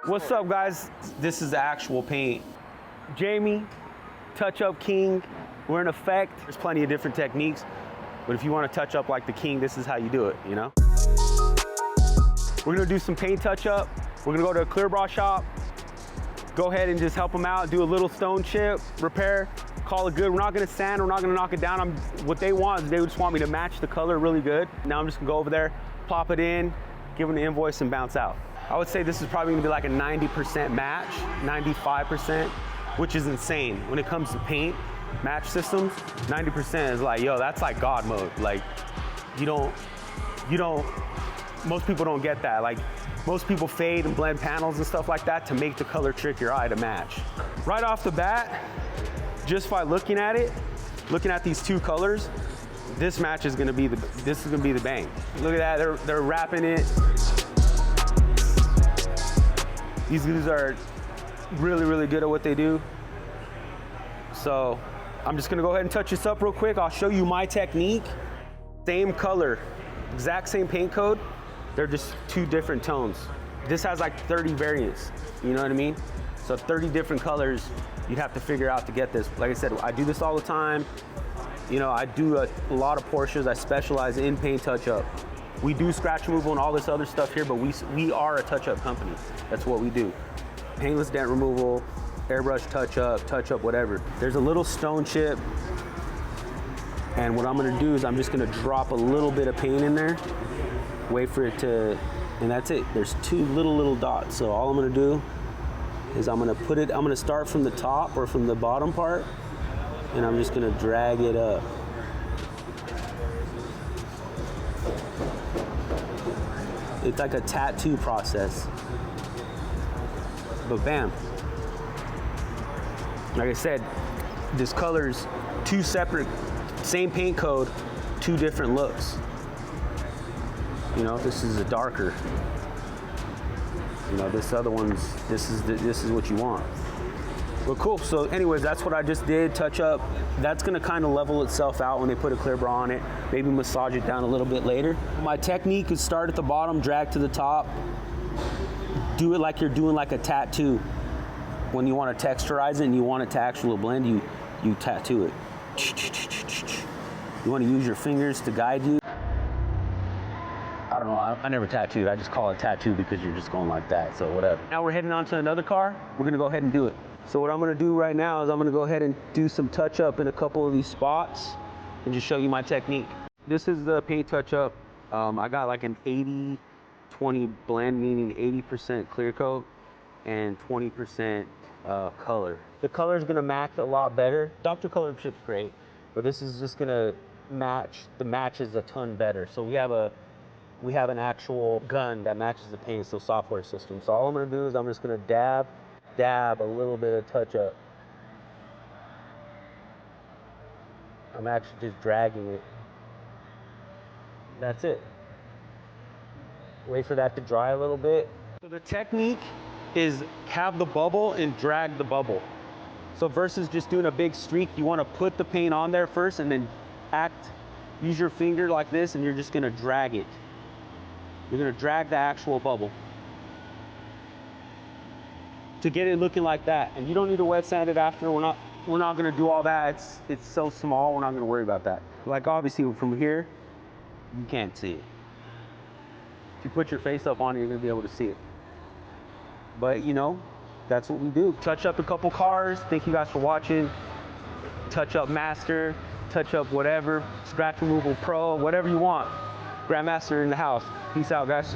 What's up, guys? This is the actual paint. Jamie, Touch Up King, we're in effect. There's plenty of different techniques, but if you want to touch up like the king, this is how you do it, you know? We're gonna do some paint touch up. We're gonna go to a clear bra shop, go ahead and just help them out, do a little stone chip, repair, call it good. We're not gonna sand, we're not gonna knock it down. What they want is they just want me to match the color really good. Now I'm just gonna go over there, plop it in, give them the invoice and bounce out. I would say this is probably gonna be like a 90% match, 95%, which is insane. When it comes to paint, match systems, 90% is like, yo, that's like God mode. Like, most people don't get that. Like, most people fade and blend panels and stuff like that to make the color trick your eye to match. Right off the bat, just by looking at it, looking at these two colors, this match is gonna be the bang. Look at that, they're wrapping it. These dudes are really, really good at what they do. So I'm just gonna go ahead and touch this up real quick. I'll show you my technique. Same color, exact same paint code. They're just two different tones. This has like 30 variants, you know what I mean? So 30 different colors you'd have to figure out to get this. Like I said, I do this all the time. You know, I do a lot of Porsches. I specialize in paint touch-up. We do scratch removal and all this other stuff here, but we are a touch-up company. That's what we do. Paintless dent removal, airbrush touch-up, whatever. There's a little stone chip, and what I'm gonna do is I'm just gonna drop a little bit of paint in there, wait for it to, and that's it. There's two little dots. So all I'm gonna do is I'm gonna start from the top or from the bottom part, and I'm just gonna drag it up. It's like a tattoo process. But bam. Like I said, this color's two separate, same paint code, two different looks. You know, this is a darker. You know, this other one's, this is what you want. Well, cool. So anyways, that's what I just did, touch up. That's gonna kind of level itself out when they put a clear bra on it, maybe massage it down a little bit later. My technique is start at the bottom, drag to the top. Do it like you're doing like a tattoo. When you want to texturize it and you want it to actually blend, you tattoo it. You want to use your fingers to guide you. I don't know, I never tattooed. I just call it tattoo because you're just going like that, so whatever. Now we're heading on to another car. We're gonna go ahead and do it. So what I'm gonna do right now is I'm gonna go ahead and do some touch up in a couple of these spots and just show you my technique. This is the paint touch up. I got like an 80-20 blend, meaning 80% clear coat and 20% color. The color is gonna match a lot better. Dr. Color Chip's great, but this is just gonna match. The match is a ton better. So we have an actual gun that matches the paint, so software system. So all I'm gonna do is I'm just gonna dab a little bit of touch up. I'm actually just dragging it. That's it. Wait for that to dry a little bit. So the technique is have the bubble and drag the bubble. So versus just doing a big streak, you wanna put the paint on there first and then use your finger like this, and you're just gonna drag it. You're gonna drag the actual bubble to get it looking like that. And you don't need to wet sand it after. We're not gonna do all that. It's so small, we're not gonna worry about that. Like obviously from here, you can't see it. If you put your face up on it, you're gonna be able to see it. But you know, that's what we do. Touch up a couple cars. Thank you guys for watching. Touch up master, touch up whatever, scratch removal pro, whatever you want. Grandmaster in the house. Peace out, guys.